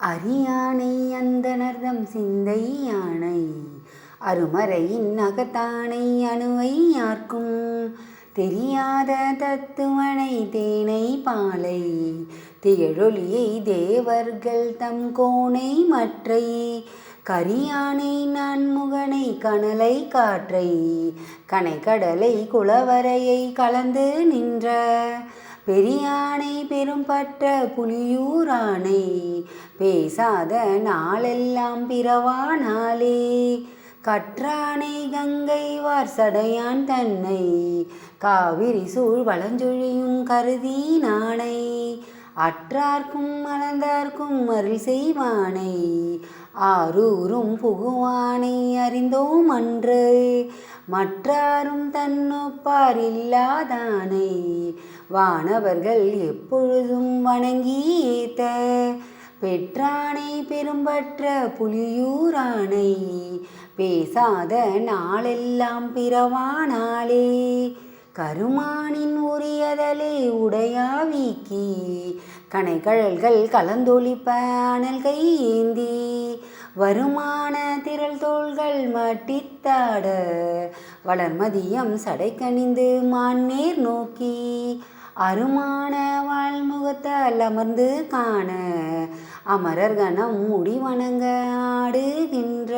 அரியானை அந்தணர்தம் சிந்தை யானை அருமறையின் அகத்தானை அணுவை யார்க்கும் தெரியாத தத்துவனை தேனை பாலை திகழொலியை தேவர்கள் தம் கோனை மற்றை கரியானை நான்முகனை கனலை காற்றை கனைக்கடலை குளவரையை கலந்து நின்ற பெரியானை பெரும்பற்ற புலியூரானை பேசாத நாளெல்லாம் பிறவானாலே கற்றானை கங்கை வார்சடையான் தன்னை காவிரி சூழ் வளஞ்சொழியும் கருதி நாணை அற்றார்க்கும் மலர்ந்தார்க்கும் அருள் செய்வானை ஆரூரும் புகுவானை அறிந்தோம் அன்று மற்றாரும் தன்னொப்பார் இல்லாதானை வானவர்கள் எப்பொழுதும் வணங்கி ஏத்த பெற்றானை பெரும்பற்ற புலியூரானை பேசாத நாளெல்லாம் பிறவானாலே கருமானின் உரியதலே உடையாவிக்கி கனைகழல்கள் கலந்தொழிப்ப அனல்கை ஏந்தி வருமான திரள் தோள்கள் மட்டித்தாட வளர்மதியம் சடைக்கணிந்து மான்னேர் நோக்கி அருமான வாழ்முகத்தால் அமர்ந்து காண அமரர்கணம் முடிவணங்க ஆடுகின்ற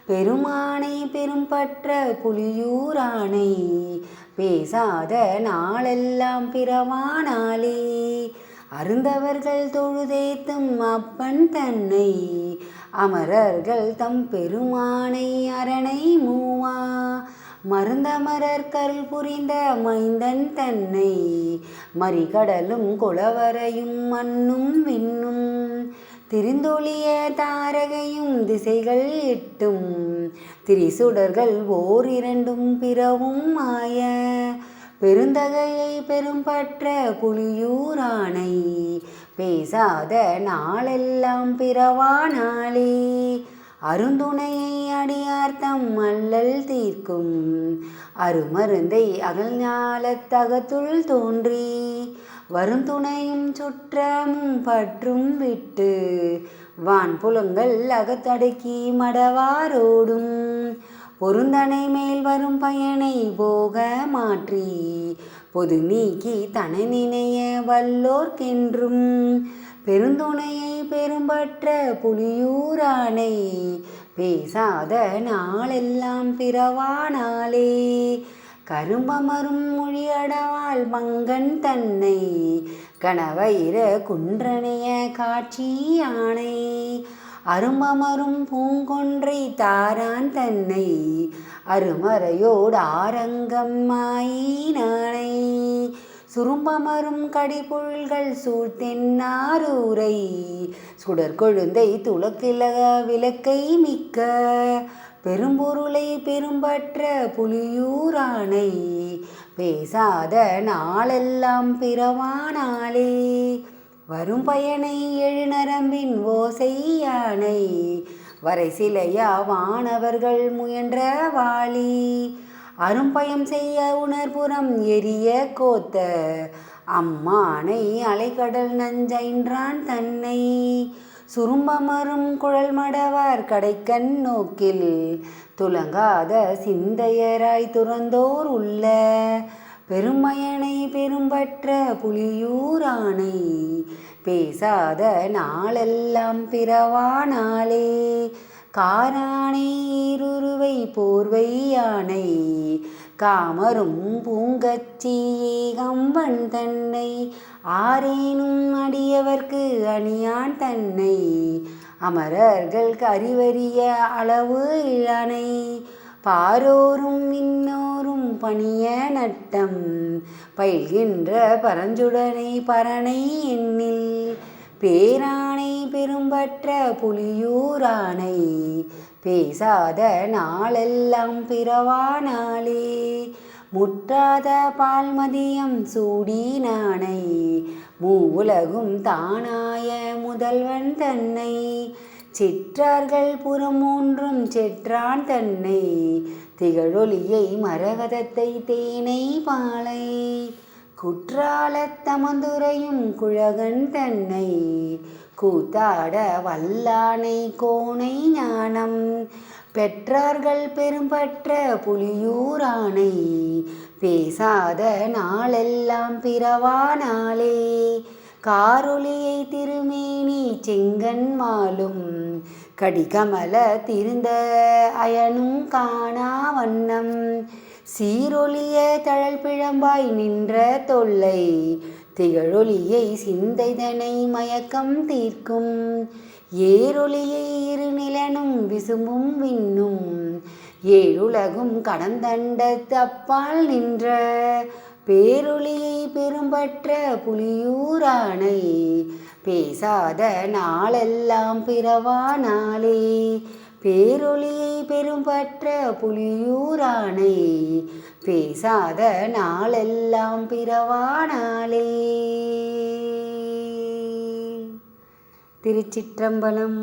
பெருமானை பெரும்பற்ற புலியூரானை பேசாத நாளெல்லாம் பிறவானாலே அருந்தவர்கள் தொழுதேத்தும் அப்பன் தன்னை அமரர்கள் தம் பெருமானை அரணை மூவா மருந்தமரர் கருள் புரிந்த மைந்தன் தன்னை மறிகடலும் குளவரையும் மண்ணும் விண்ணும் திரிந்தொழிய தாரகையும் திசைகள் எட்டும் திரிசுடர்கள் ஓர் இரண்டும் பிறவும் ஆய பெருந்தகையை பெரும்பற்ற புலியூரானை பேசாத நாளெல்லாம் பிறவானாலே அருந்துணையை அடியார்த்தம் அல்லல் தீர்க்கும் அருமருந்தை அகல்ஞாலத்தகத்துள் தோன்றி வருந்துணையும் சுற்றமும் பற்றும் விட்டு வான்புலங்கள் அகத்தடக்கி மடவாரோடும் பொருந்தனை மேல் வரும் பயனை போக மாற்றி பொது நீக்கி தனை நினைய வல்லோர்க்கென்றும் பெருந்துணையை பெரும்பற்ற புலியூரானை பேசாத நாளெல்லாம் பிறவானாலே கரும்பமரும் மொழியடவாள் மங்கன் தன்னை கணவயிர குன்றனைய காட்சி யானை அரும்பமரும் பூங்கொன்றை தாரான் தன்னை அருமறையோடு ஆரங்கம் மாயினானை சுரும்பமரும் கடிபுள்கள் சூழ்த்தென்னாரூரை சுடற்கொழுந்தை துளக்கிலக விளக்கை மிக்க பெரும்பொருளை பெரும்பற்ற புலியூரானை பேசாத நாளெல்லாம் பிறவானாலே வரும் பயனை எழுநரம்பின் ஓசை யானை வரை சிலையா வானவர்கள் முயன்ற வாளி அரும்பயம் செய்ய உணர்புறம் எரிய கோத்த அம்மானை அலைக்கடல் நஞ்சைன்றான் தன்னை சுரும்பமரும் குழல் மடவார் கடைக்கண் நோக்கில் துலங்காத சிந்தையராய் துறந்தோர் உள்ள பெருமயனை பெரும்பற்ற புலியூரானை பேசாத நாளெல்லாம் பிறவானாலே காரானை ஈருருவை போர்வை யானை காமரும் பூங்கச்சி ஏகம்பன் தன்னை ஆரேனும் அடியவர்க்கு அணியான் தன்னை அமரர்கள் அறிவறிய அளவு இளனை பாரோரும் இன்னோரும் பணிய நட்டம் பயில்கின்ற பரஞ்சுடனை பரனை எண்ணில் பேரானை பெரும்பற்ற புலியூரானை பேசாத நாளெல்லாம் பிறவானாலே முற்றாத பால்மதியம் சூடினானை மூவுலகும் தானாய முதல்வன் தன்னை சிற்றார்கள் புறமூன்றும் செற்றான் தன்னை திகழொலியை மரகதத்தை தேனை பாலை குற்றாலத் தமந்துரையும் குழகன் தன்னை கூத்தாட வல்லானை கோனை ஞானம் பெற்றார்கள் பெரும்பற்ற புலியூரானை பேசாத நாளெல்லாம் பிறவா நாளே காரொளியை திருமேனி செங்கன் மாலும் கடிகமல திருந்த அயனும் காணா வண்ணம் சீரொளிய தழல் பிழம்பாய் நின்ற தொல்லை திகழொளியை சிந்தைதனை மயக்கம் தீர்க்கும் ஏரொளியை இருநிலனும் விசும்பும் விண்ணும் ஏழுலகும் கடந்தண்டத்து அப்பால் நின்ற பேரொளியை பெரும்பற்ற புலியூரானை பேசாத நாளெல்லாம் பிறவா நாளே பேரொளியை பெரும்பற்ற புலியூரானை பேசாத நாளெல்லாம் பிறவா நாளே. திருச்சிற்றம்பலம்.